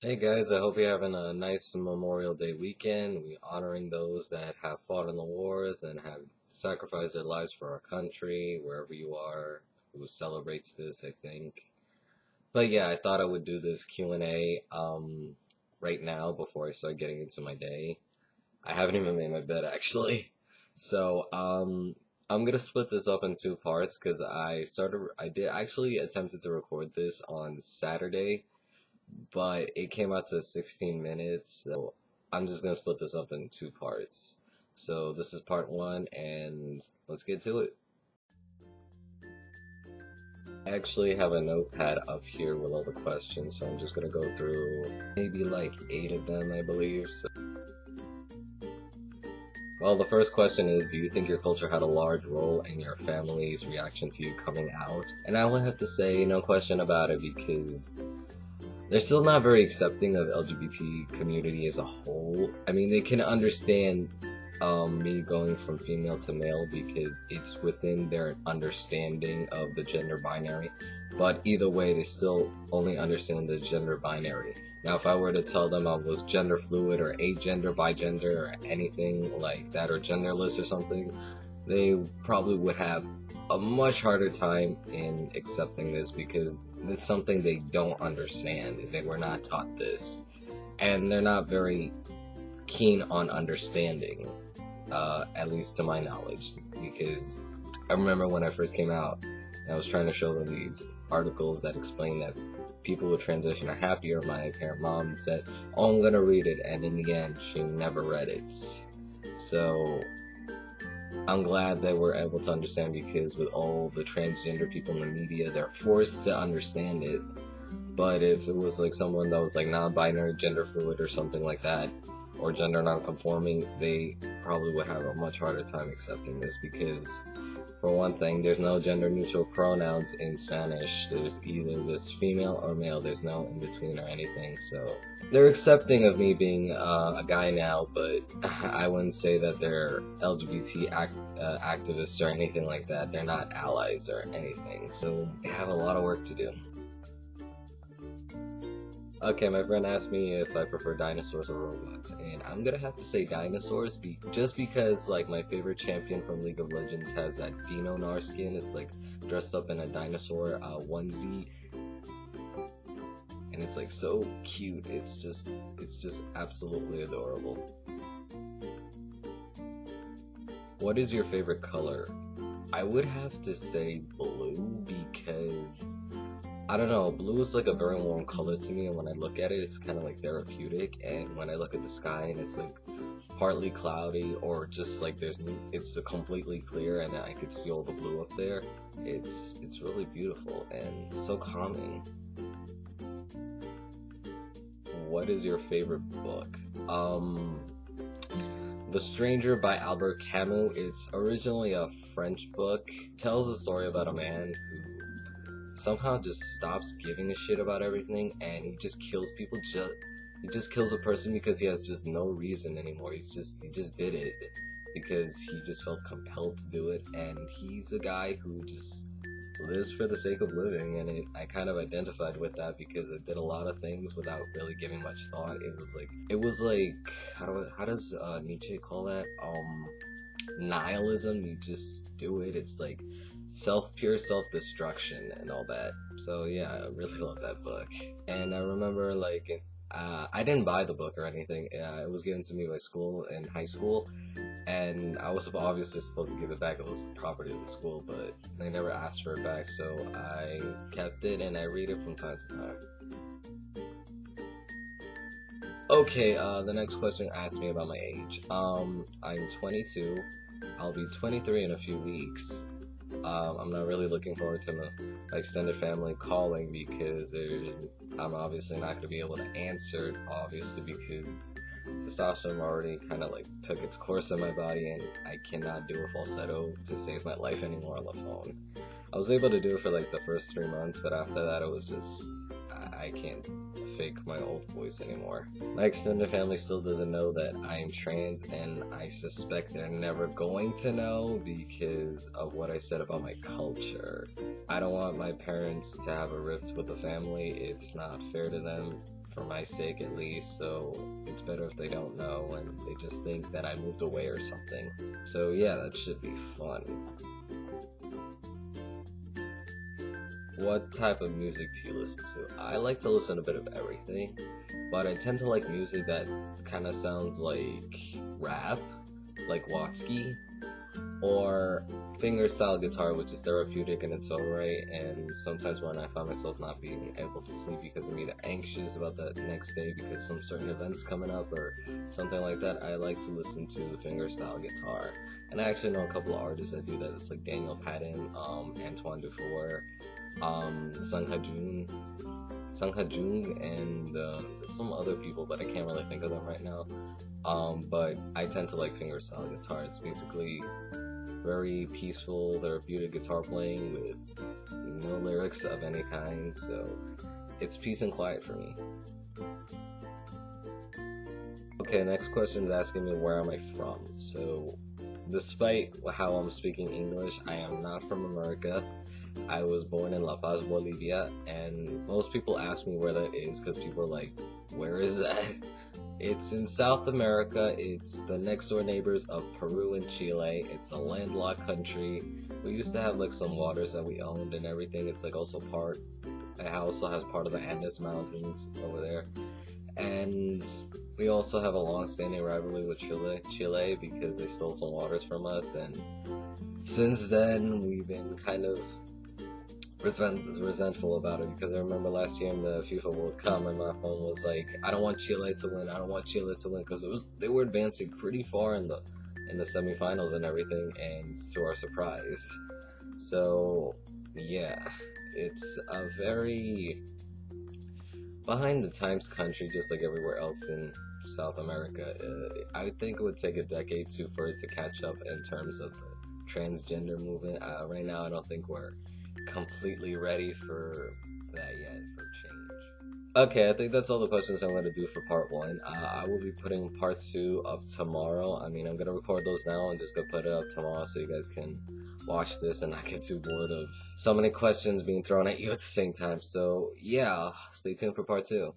Hey guys, I hope you're having a nice Memorial Day weekend. We honoring those that have fought in the wars and have sacrificed their lives for our country, wherever you are, who celebrates this, I think. But yeah, I thought I would do this Q&A right now before I start getting into my day. I haven't even made my bed actually. So I'm gonna split this up in two parts because I did actually attempted to record this on Saturday, but it came out to 16 minutes, so I'm just gonna split this up in two parts. So this is part one, and let's get to it. I actually have a notepad up here with all the questions, so I'm just gonna go through maybe like 8 of them, I believe. Well, the first question is, do you think your culture had a large role in your family's reaction to you coming out? And I would have to say no question about it, because they're still not very accepting of LGBT community as a whole. I mean, they can understand me going from female to male because it's within their understanding of the gender binary. But either way, they still only understand the gender binary. Now, if I were to tell them I was gender fluid or agender, bigender, or anything like that, or genderless or something, they probably would have a much harder time in accepting this because it's something they don't understand. They were not taught this, and they're not very keen on understanding, at least to my knowledge, because I remember when I first came out, I was trying to show them these articles that explain that people with transition are happier. My parent mom said, "Oh, I'm gonna read it," and in the end, she never read it. So I'm glad they were able to understand, because with all the transgender people in the media, they're forced to understand it. But if it was like someone that was like non-binary, gender fluid, or something like that, or gender non-conforming, they probably would have a much harder time accepting this, because for one thing, there's no gender neutral pronouns in Spanish. There's either just female or male. There's no in between or anything. So they're accepting of me being a guy now, but I wouldn't say that they're LGBT activists or anything like that. They're not allies or anything. So they have a lot of work to do. Okay, my friend asked me if I prefer dinosaurs or robots, and I'm gonna have to say dinosaurs, just because like my favorite champion from League of Legends has that dino skin. It's like dressed up in a dinosaur onesie, and it's like so cute. It's just absolutely adorable. What is your favorite color? I would have to say blue, because I don't know, blue is like a very warm color to me, and when I look at it, it's kind of like therapeutic. And when I look at the sky and it's like partly cloudy, or just like it's a completely clear and I could see all the blue up there, it's really beautiful and so calming. What is your favorite book? The Stranger by Albert Camus. It's originally a French book. It tells a story about a man who somehow just stops giving a shit about everything, and he just kills people. He just kills a person because he has just no reason anymore. He just did it because he just felt compelled to do it. And he's a guy who just lives for the sake of living, and I kind of identified with that because I did a lot of things without really giving much thought. It was like how does Nietzsche call that? Nihilism. You just do it. It's like pure self-destruction and all that. So yeah, I really love that book. And I remember like I didn't buy the book or anything. It was given to me by school in high school, and I was obviously supposed to give it back. It was property of the school, but they never asked for it back, so I kept it and I read it from time to time. Okay, the next question asked me about my age. I'm 22. I'll be 23 in a few weeks. I'm not really looking forward to my extended family calling, because I'm obviously not going to be able to answer it, obviously, because testosterone already kind of like took its course in my body, and I cannot do a falsetto to save my life anymore on the phone. I was able to do it for like the first 3 months, but after that it was just, I can't fake my old voice anymore. My extended family still doesn't know that I am trans, and I suspect they're never going to know because of what I said about my culture. I don't want my parents to have a rift with the family. It's not fair to them for my sake at least, so it's better if they don't know and they just think that I moved away or something. So yeah, that should be fun. What type of music do you listen to? I like to listen to a bit of everything, but I tend to like music that kind of sounds like rap, like Watsky, or fingerstyle guitar, which is therapeutic in its own right. And sometimes when I find myself not being able to sleep because I'm either anxious about that next day because some certain event's coming up or something like that, I like to listen to the fingerstyle guitar. And I actually know a couple of artists that do that. It's like Daniel Patton, Antoine Dufour, Sung Ha Jung, and some other people, but I can't really think of them right now. But I tend to like fingerstyle guitar. It's basically very peaceful, therapeutic guitar playing with no lyrics of any kind, so it's peace and quiet for me. Okay, next question is asking me where am I from. So, despite how I'm speaking English, I am not from America. I was born in La Paz, Bolivia, and most people ask me where that is because people are like, where is that? It's in South America. It's the next door neighbors of Peru and Chile. It's a landlocked country. We used to have like some waters that we owned and everything. It's like also it also has part of the Andes Mountains over there. And we also have a long-standing rivalry with Chile because they stole some waters from us. And since then, we've been kind of resentful about it, because I remember last year in the FIFA World Cup, my phone was like, I don't want Chile to win, because they were advancing pretty far in the semifinals and everything, and to our surprise. So yeah, it's a very behind the times country, just like everywhere else in South America. I think it would take a decade for it to catch up in terms of the transgender movement. Right now, I don't think we're completely ready for that yet, for change. Okay, I think that's all the questions I'm going to do for part 1. I will be putting part 2 up tomorrow. I mean, I'm going to record those now and just go put it up tomorrow so you guys can watch this and not get too bored of so many questions being thrown at you at the same time. So yeah, stay tuned for part 2.